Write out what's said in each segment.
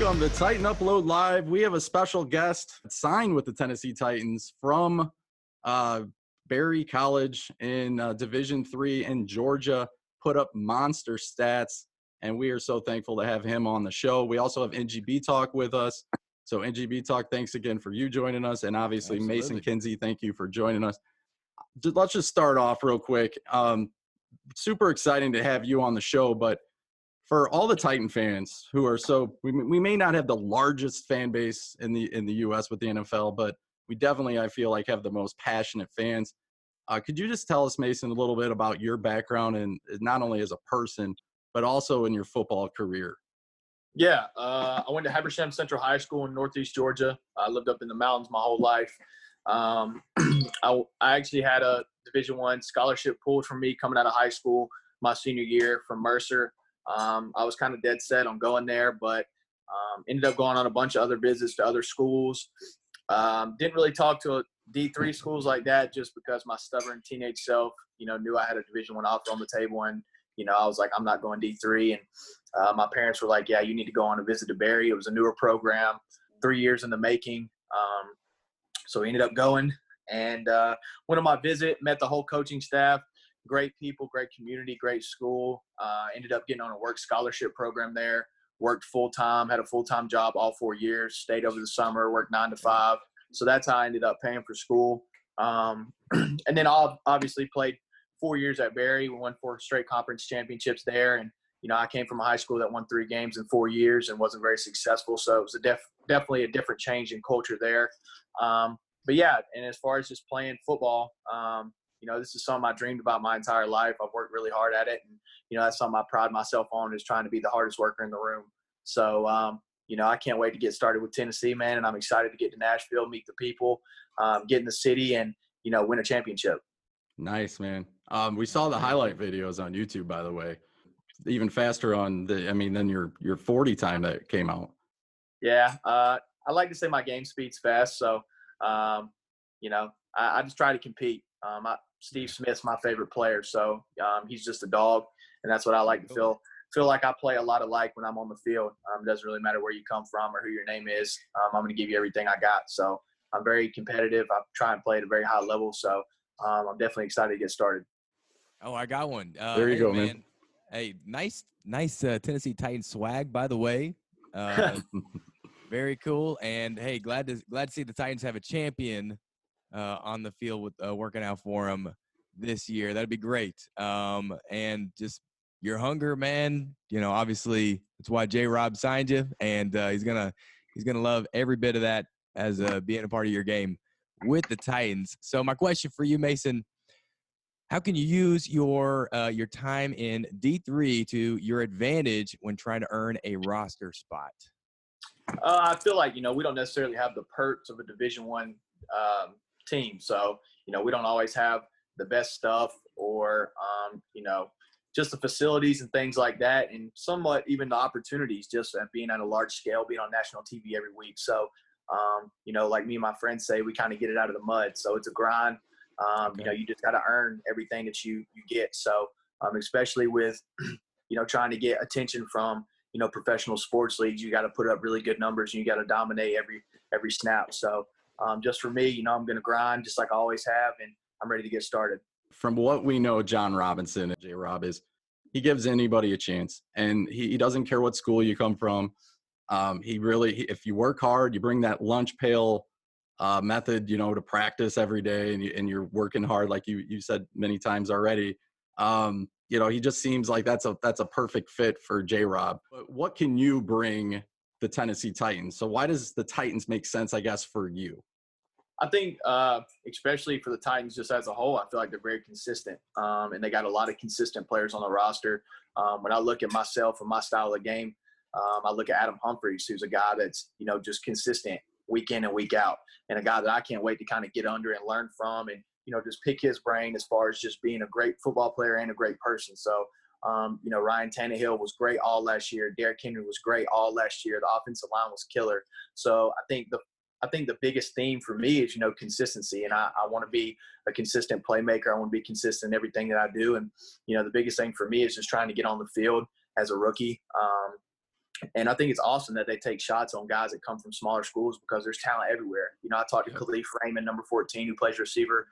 Welcome to Titan Upload Live. We have a special guest signed with the Tennessee Titans from Berry College in Division III in Georgia, put up monster stats, and we are so thankful to have him on the show. We also have NGB Talk with us. So NGB Talk, thanks again for you joining us, and obviously Mason Kinsey, thank you for joining us. Let's just start off real quick. Super exciting to have you on the show, but for all the Titan fans who are we may not have the largest fan base in the U.S. with the NFL, but we definitely, I feel like, have the most passionate fans. Could you just tell us, Mason, a little bit about your background, and not only as a person, but also in your football career? Yeah, I went to Habersham Central High School in Northeast Georgia. I lived up in the mountains my whole life. I actually had a Division I scholarship pulled from me coming out of high school my senior year from Mercer. I was kind of dead set on going there, but ended up going on a bunch of other visits to other schools. Didn't really talk to D3 schools like that just because my stubborn teenage self, knew I had a Division I offer on the table. And, I was like, I'm not going D3. And my parents were like, yeah, you need to go on a visit to Berry. It was a newer program, 3 years in the making. So we ended up going and went on my visit, met the whole coaching staff. Great people, great community, great school. Ended up getting on a work scholarship program there. Worked full-time, had a full-time job all 4 years, stayed over the summer, worked 9 to 5. So that's how I ended up paying for school. And then I obviously played 4 years at Berry. We won 4 straight conference championships there. And, I came from a high school that won 3 games in 4 years and wasn't very successful. So it was definitely a different change in culture there. But, yeah, and as far as just playing football, this is something I dreamed about my entire life. I've worked really hard at it. And, that's something I pride myself on, is trying to be the hardest worker in the room. So, I can't wait to get started with Tennessee, man. And I'm excited to get to Nashville, meet the people, get in the city and, win a championship. Nice, man. We saw the highlight videos on YouTube, by the way, even faster than your 40 time that came out. Yeah. I like to say my game speed's fast. So, I just try to compete. Steve Smith's my favorite player, so he's just a dog, and that's what I like to feel like I play a lot alike when I'm on the field. It doesn't really matter where you come from or who your name is. I'm going to give you everything I got. So I'm very competitive. I try and play at a very high level. So I'm definitely excited to get started. Oh, I got one. There you go, man. Hey, nice Tennessee Titans swag, by the way. Very cool. And hey, glad to see the Titans have a champion on the field with working out for them this year. That'd be great. And just your hunger, man. Obviously that's why J-Rob signed you, and he's gonna love every bit of that as being a part of your game with the Titans. So my question for you, Mason, how can you use your time in D3 to your advantage when trying to earn a roster spot? I feel like, we don't necessarily have the perks of a Division I team. So, we don't always have the best stuff or, just the facilities and things like that, and somewhat even the opportunities just at being on a large scale, being on national TV every week. So, like me and my friends say, we kind of get it out of the mud. So it's a grind. Okay. You just got to earn everything that you get. So, especially with, trying to get attention from, professional sports leagues, you got to put up really good numbers and you got to dominate every snap. So, just for me, I'm going to grind just like I always have, and I'm ready to get started. From what we know, John Robinson, J-Rob, is he gives anybody a chance, and he doesn't care what school you come from. If you work hard, you bring that lunch pail method, to practice every day, and you're working hard, like you said many times already. He just seems like that's a perfect fit for J-Rob. But what can you bring the Tennessee Titans? So why does the Titans make sense, I guess, for you? I think, especially for the Titans just as a whole, I feel like they're very consistent, and they got a lot of consistent players on the roster. When I look at myself and my style of game, I look at Adam Humphries, who's a guy that's, just consistent week in and week out, and a guy that I can't wait to kind of get under and learn from and, just pick his brain as far as just being a great football player and a great person. So, Ryan Tannehill was great all last year. Derrick Henry was great all last year. The offensive line was killer. So I think the biggest theme for me is, consistency. And I want to be a consistent playmaker. I want to be consistent in everything that I do. And, the biggest thing for me is just trying to get on the field as a rookie. And I think it's awesome that they take shots on guys that come from smaller schools because there's talent everywhere. You know, I talked to Khalif Raymond, number 14, who plays receiver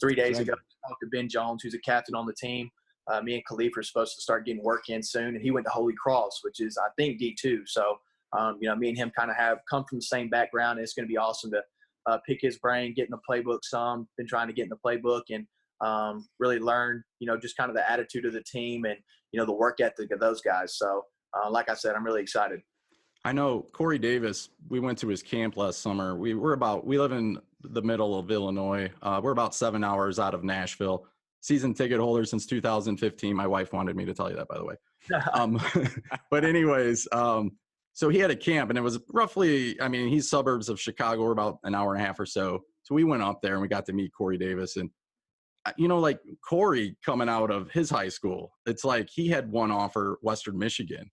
3 days ago. I talked to Ben Jones, who's a captain on the team. Me and Khalif are supposed to start getting work in soon. And he went to Holy Cross, which is, I think, D2. So, you know, me and him kind of have come from the same background. And it's going to be awesome to pick his brain, get in the playbook some. Been trying to get in the playbook and really learn, you know, just kind of the attitude of the team and, you know, the work ethic of those guys. So, like I said, I'm really excited. I know Corey Davis, we went to his camp last summer. We live in the middle of Illinois. We're about 7 hours out of Nashville. Season ticket holder since 2015. My wife wanted me to tell you that, by the way. But anyways, so he had a camp and it was roughly, I mean, he's suburbs of Chicago. We're about an hour and a half or so. So we went up there and we got to meet Corey Davis. And, you know, like Corey coming out of his high school, it's like he had one offer, Western Michigan.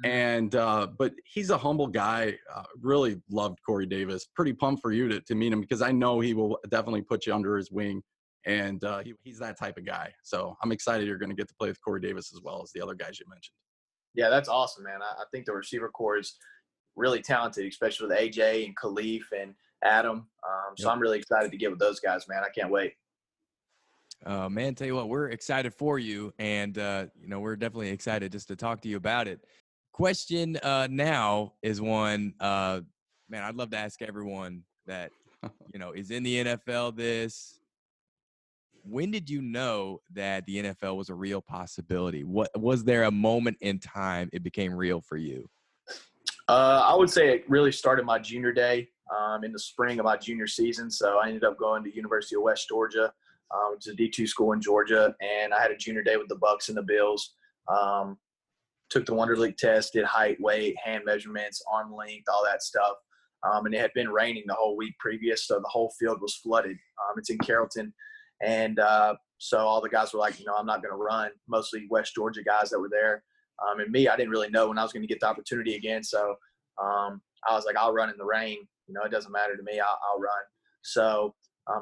And but he's a humble guy. Really loved Corey Davis. Pretty pumped for you to meet him because I know he will definitely put you under his wing, and he's that type of guy. So I'm excited you're going to get to play with Corey Davis as well as the other guys you mentioned. Yeah, that's awesome, man. I think the receiver core is really talented, especially with AJ and Khalif and Adam. So I'm really excited to get with those guys, man. I can't wait. Man, tell you what, we're excited for you, and you know, we're definitely excited just to talk to you about it. Question now is one, man, I'd love to ask everyone that, you know, is in the NFL when did you know that the NFL was a real possibility? What was there a moment in time it became real for you? I would say it really started my junior day in the spring of my junior season. So I ended up going to University of West Georgia, which is a D2 school in Georgia. And I had a junior day with the Bucks and the Bills. Took the Wonder League test, did height, weight, hand measurements, arm length, all that stuff. And it had been raining the whole week previous, so the whole field was flooded. It's in Carrollton. And so all the guys were like, you know, I'm not going to run, mostly West Georgia guys that were there. And me, I didn't really know when I was going to get the opportunity again. So I was like, I'll run in the rain. You know, it doesn't matter to me. I'll run. So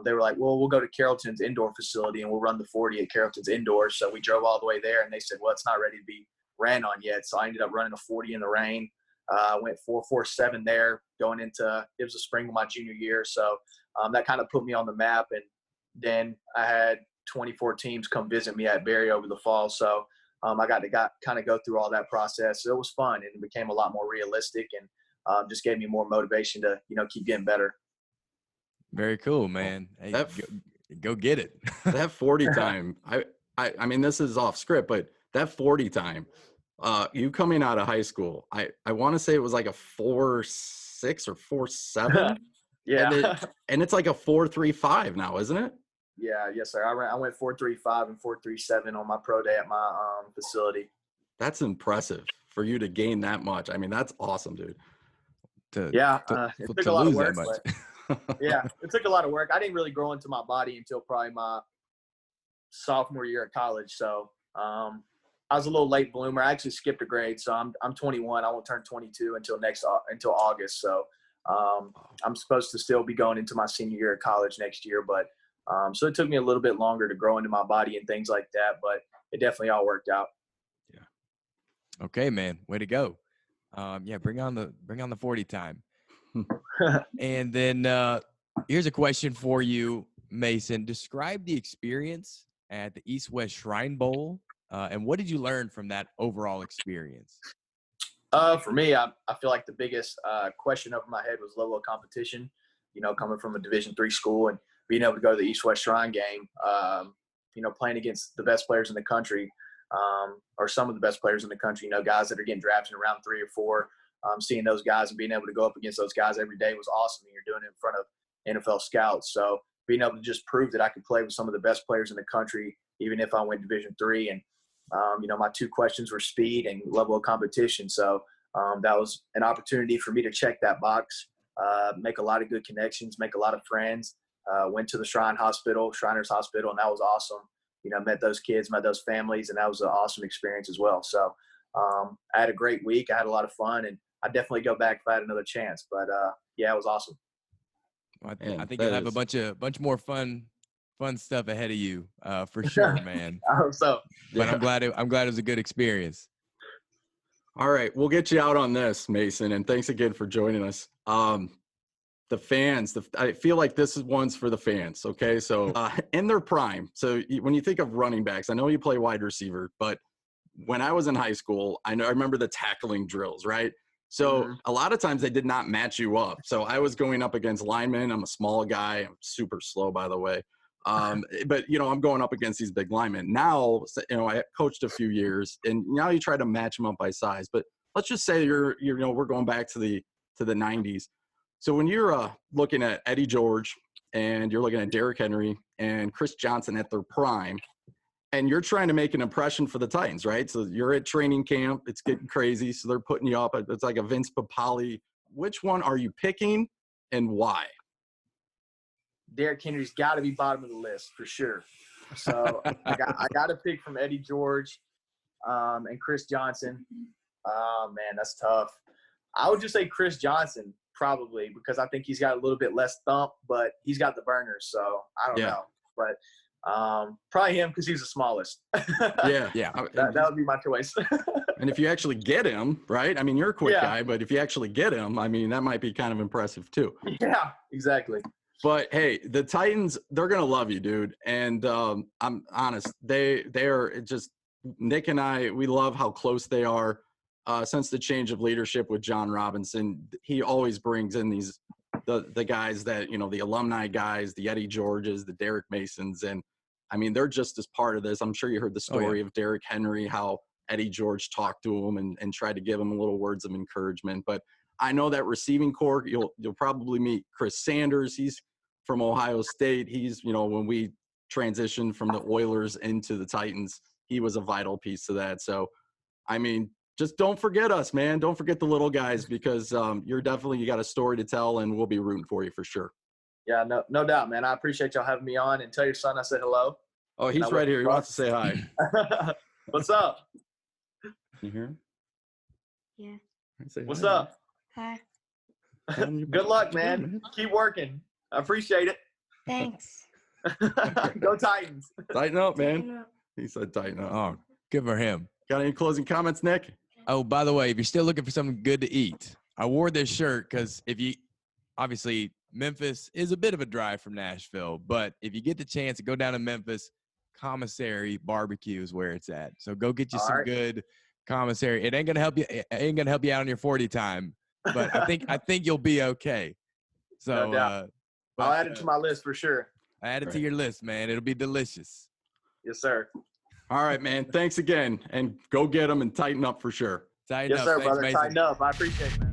they were like, well, we'll go to Carrollton's indoor facility and we'll run the 40 at Carrollton's indoor. So we drove all the way there and they said, well, it's not ready to be ran on yet. So I ended up running a 40 in the rain. Went 4.47 there going into, it was the spring of my junior year. So that kind of put me on the map. And then I had 24 teams come visit me at Barry over the fall. So I got to kind of go through all that process. So it was fun and it became a lot more realistic and just gave me more motivation to, you know, keep getting better. Very cool, man. Hey, go get it. That 40 time, I mean, this is off script, but that 40 time, you coming out of high school, I want to say it was like a 4.6 or 4.7. Yeah. And it's like a 4.35 now, isn't it? Yeah. Yes, sir. I went 4.35 and 4.37 on my pro day at my facility. That's impressive for you to gain that much. I mean, that's awesome, dude. It took a lot of work. Yeah, it took a lot of work. I didn't really grow into my body until probably my sophomore year at college. So I was a little late bloomer. I actually skipped a grade. So I'm 21. I won't turn 22 until August. So I'm supposed to still be going into my senior year at college next year. But so it took me a little bit longer to grow into my body and things like that. But it definitely all worked out. Yeah. Okay, man. Way to go. Yeah, bring on the 40 time. And then here's a question for you, Mason. Describe the experience at the East-West Shrine Bowl, and what did you learn from that overall experience? For me, I feel like the biggest question over my head was level of competition. You know, coming from a Division III school and being able to go to the East-West Shrine game, you know, playing against the best players in the country, or some of the best players in the country, you know, guys that are getting drafted in round 3 or 4. Seeing those guys and being able to go up against those guys every day was awesome. And you're doing it in front of NFL scouts. So being able to just prove that I could play with some of the best players in the country, even if I went Division III. And, you know, my 2 questions were speed and level of competition. So that was an opportunity for me to check that box, make a lot of good connections, make a lot of friends. Went to the Shriners Hospital, and that was awesome. You know, met those kids, met those families, and that was an awesome experience as well. So I had a great week. I had a lot of fun, and I'd definitely go back if I had another chance. But yeah, it was awesome. Well, I think you'll have a bunch more fun stuff ahead of you, for sure, man. I hope so. But I'm glad it was a good experience. All right, we'll get you out on this, Mason, and thanks again for joining us. The fans, I feel like this is one's for the fans, okay? So in their prime, so when you think of running backs, I know you play wide receiver, but when I was in high school, I remember the tackling drills, right? So a lot of times they did not match you up. So I was going up against linemen. I'm a small guy. I'm super slow, by the way. But, I'm going up against these big linemen. Now, I coached a few years, and now you try to match them up by size. But let's just say we're going back to the 90s. So when you're looking at Eddie George and you're looking at Derrick Henry and Chris Johnson at their prime, and you're trying to make an impression for the Titans, right? So you're at training camp. It's getting crazy. So they're putting you up. It's like a Vince Papale. Which one are you picking and why? Derrick Henry's got to be bottom of the list for sure. So I got to pick from Eddie George and Chris Johnson. Oh, man, that's tough. I would just say Chris Johnson probably because I think he's got a little bit less thump, but he's got the burners. So I don't know. But probably him because he's the smallest. Yeah. That would be my choice. And if you actually get him, right? I mean, you're a quick guy, but if you actually get him, I mean, that might be kind of impressive too. Yeah, exactly. But hey, the Titans, they're going to love you, dude. And I'm honest, they are just Nick and I, we love how close they are. Since the change of leadership with John Robinson, he always brings in the guys that, the alumni guys, the Eddie Georges, the Derek Masons. And I mean, they're just as part of this. I'm sure you heard the story of Derrick Henry, how Eddie George talked to him and tried to give him little words of encouragement. But I know that receiving corps, you'll probably meet Chris Sanders. He's from Ohio State. He's, when we transitioned from the Oilers into the Titans, he was a vital piece to that. So, I mean, just don't forget us, man. Don't forget the little guys because you got a story to tell, and we'll be rooting for you for sure. Yeah, no doubt, man. I appreciate y'all having me on, and tell your son I said hello. Oh, he's right here. He wants to say hi. What's up? You hear him? Yeah. What's up? Hi. Good luck, man. Keep working. I appreciate it. Thanks. Go Titans. Tighten up, man. He said tighten up. Oh, good for him. Got any closing comments, Nick? Oh, by the way, if you're still looking for something good to eat, I wore this shirt because obviously Memphis is a bit of a drive from Nashville, but if you get the chance to go down to Memphis, Commissary Barbecue is where it's at. So go get you some good commissary. It ain't gonna help you. It ain't gonna help you out on your 40 time, but I think you'll be okay. So no doubt. I'll add it to my list for sure. Add it to your list, man. It'll be delicious. Yes, sir. All right, man. Thanks again, and go get them and tighten up for sure. Tighten up. Yes, sir, Thanks, brother. Mason. Tighten up. I appreciate it, man.